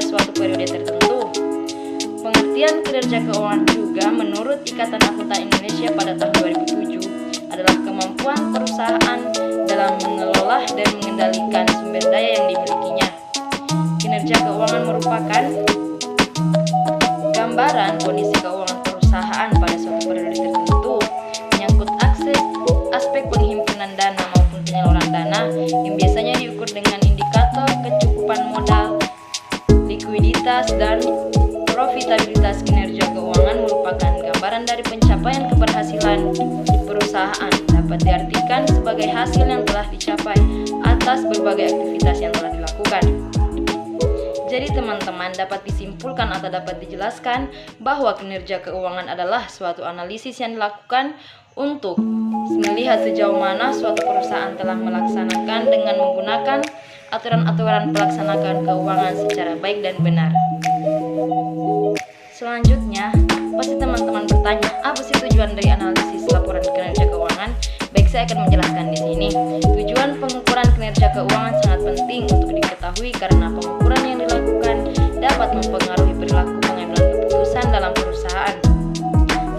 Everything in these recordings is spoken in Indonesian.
suatu periode tertentu. Pengertian kinerja keuangan juga menurut Ikatan Akuntan Indonesia pada tahun 2007 adalah kemampuan perusahaan dalam mengelola dan mengendalikan sumber daya yang dimilikinya. Kinerja keuangan merupakan gambaran kondisi keuangan perusahaan pada suatu periode tertentu, menyangkut aspek penghimpunan dana maupun penyaluran dana yang biasanya diukur dengan indikator kecukupan modal, likuiditas, dan profitabilitas. Kinerja keuangan merupakan gambaran dari pencapaian keberhasilan perusahaan, dapat diartikan sebagai hasil yang telah dicapai atas berbagai aktivitas yang telah dilakukan. Jadi teman-teman, dapat disimpulkan atau dapat dijelaskan bahwa kinerja keuangan adalah suatu analisis yang dilakukan untuk melihat sejauh mana suatu perusahaan telah melaksanakan dengan menggunakan aturan-aturan pelaksanaan keuangan secara baik dan benar. Selanjutnya, pasti teman-teman bertanya, apa sih tujuan dari analisis laporan kinerja keuangan? Baik, saya akan menjelaskan di sini. Tujuan pengukuran kinerja keuangan sangat penting untuk diketahui karena pengukuran yang dilakukan dapat mempengaruhi perilaku pengambilan keputusan dalam perusahaan.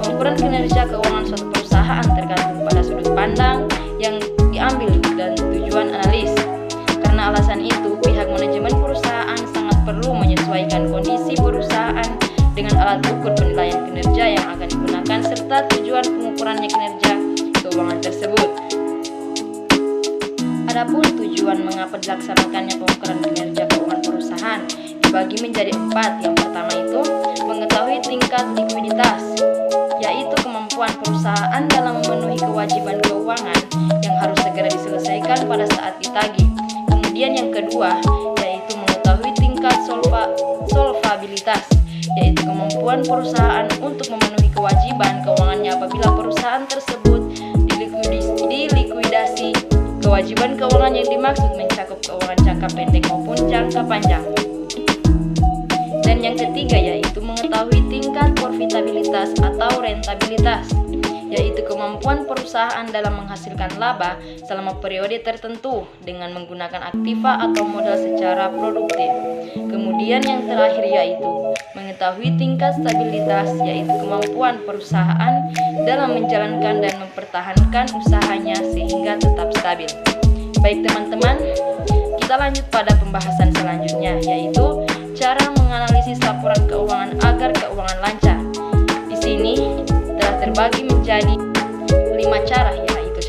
Pengukuran kinerja keuangan suatu perusahaan tergantung pada sudut pandang yang diambil dan tujuan analis. Karena alasan itu, pihak manajemen perusahaan sangat perlu menyesuaikan kondisi perusahaan dengan alat ukur penilaian kinerja yang akan digunakan serta tujuan pengukurannya kinerja keuangan tersebut. Adapun tujuan mengapa dilaksanakannya pengukuran kinerja keuangan perusahaan dibagi menjadi 4. Yang pertama itu mengetahui tingkat likuiditas, yaitu kemampuan perusahaan dalam memenuhi kewajiban keuangan yang harus segera diselesaikan pada saat ditagih. Kemudian yang kedua yaitu mengetahui tingkat solvabilitas, yaitu kemampuan perusahaan untuk memenuhi kewajiban keuangannya apabila perusahaan tersebut dilikuidasi. Kewajiban keuangan yang dimaksud mencakup keuangan jangka pendek maupun jangka panjang. Dan yang ketiga yaitu mengetahui tingkat profitabilitas atau rentabilitas, yaitu kemampuan perusahaan dalam menghasilkan laba selama periode tertentu dengan menggunakan aktiva atau modal secara produktif. Kemudian yang terakhir yaitu mengetahui tingkat stabilitas, yaitu kemampuan perusahaan dalam menjalankan dan mempertahankan usahanya sehingga tetap stabil. Baik teman-teman, kita lanjut pada pembahasan selanjutnya, yaitu cara menganalisis laporan keuangan agar keuangan lancar. Di sini telah terbagi menjadi 5 cara, yaitu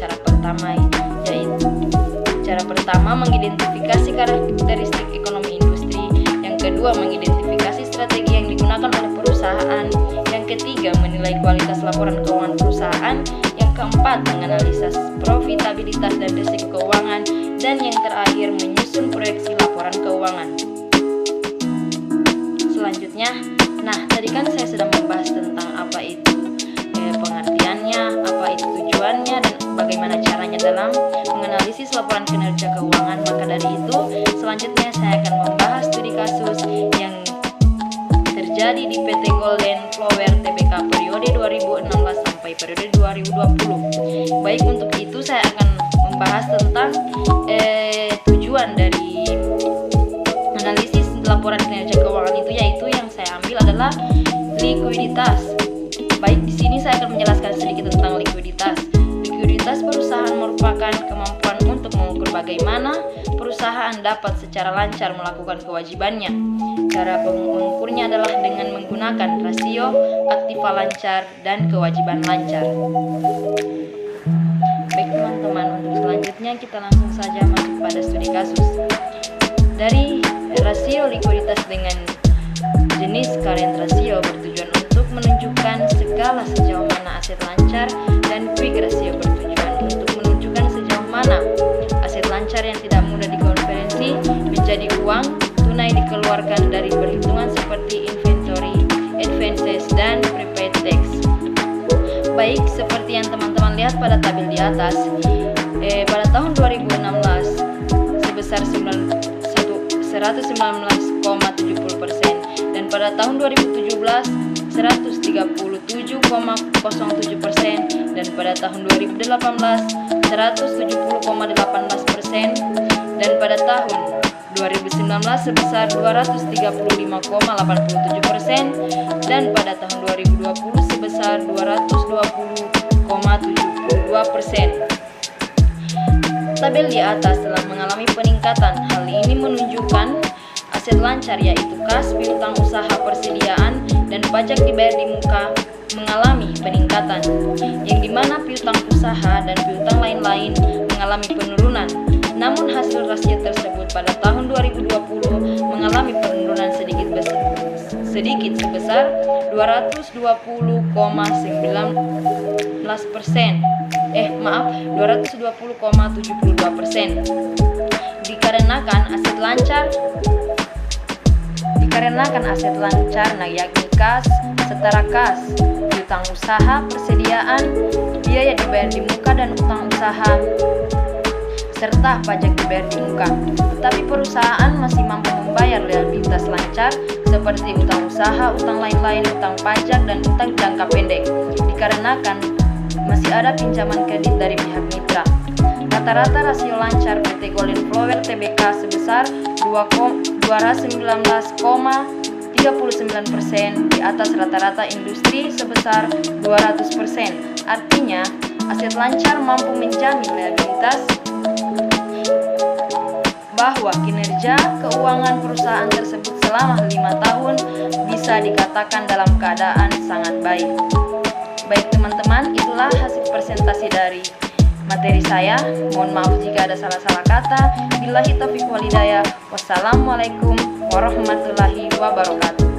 cara pertama mengidentifikasi karakteristik ekonomi industri, yang kedua mengidentifikasi strategi yang digunakan oleh perusahaan, yang ketiga menilai kualitas laporan keuangan perusahaan, yang keempat menganalisis profitabilitas dan risiko keuangan, dan yang terakhir menyusun proyeksi laporan keuangan. Selanjutnya, tadi kan saya sudah membahas tentang apa itu pengertiannya, apa itu tujuannya, dan bagaimana caranya dalam menganalisis laporan kinerja keuangan. Maka dari itu, selanjutnya saya akan membahas studi kasus yang terjadi di PT Golden Flower Tbk periode 2016 sampai periode 2020. Baik, untuk itu saya akan membahas tentang tujuan dari analisis laporan kinerja keuangan itu, yaitu yang saya ambil adalah likuiditas. Baik, di sini saya akan menjelaskan sedikit tentang likuiditas. Likuiditas perusahaan merupakan kemampuan untuk mengukur bagaimana perusahaan dapat secara lancar melakukan kewajibannya. Cara mengukurnya adalah dengan menggunakan rasio aktiva lancar dan kewajiban lancar. Baik teman-teman, untuk selanjutnya kita langsung saja masuk pada studi kasus. Dari rasio likuiditas dengan jenis current ratio bertujuan untuk menunjukkan segala sejauh mana aset lancar, dan quick ratio bertujuan untuk menunjukkan sejauh mana aset lancar yang tidak mudah dikonversi menjadi uang tunai dikeluarkan dari perhitungan seperti inventory, advances, dan prepaid tax. Baik, seperti yang teman-teman lihat pada tabel di atas, pada tahun 2016 sebesar 119,70%, dan pada tahun 2017 137,07%, dan pada tahun 2018 170,18%, dan pada tahun 2019 sebesar 235,87% dan pada tahun 2020 sebesar 220,72%. Tabel di atas telah mengalami peningkatan. Hal ini menunjukkan aset lancar yaitu kas, piutang usaha persediaan, dan pajak dibayar di muka mengalami peningkatan, yang dimana piutang usaha dan piutang lain-lain mengalami penurunan. Namun hasil rasio tersebut pada tahun 2020 mengalami penurunan sedikit sebesar 220,72%. Dikarenakan aset lancar yakni kas, setara kas, piutang usaha, persediaan, biaya dibayar di muka dan utang usaha, serta pajak dibayar di muka. Tetapi perusahaan masih mampu membayar liabilitas lancar seperti utang usaha, utang lain-lain, utang pajak, dan utang jangka pendek, dikarenakan masih ada pinjaman kredit dari pihak mitra. Rata-rata rasio lancar PT Golden Flower Tbk sebesar 219,39%, di atas rata-rata industri sebesar 200%. Artinya, aset lancar mampu menjamin liabilitas bahwa kinerja keuangan perusahaan tersebut selama 5 tahun bisa dikatakan dalam keadaan sangat baik. Baik teman-teman, itulah hasil presentasi dari materi saya. Mohon maaf jika ada salah-salah kata. Billahi taufiq wal hidayah. Wassalamualaikum warahmatullahi wabarakatuh.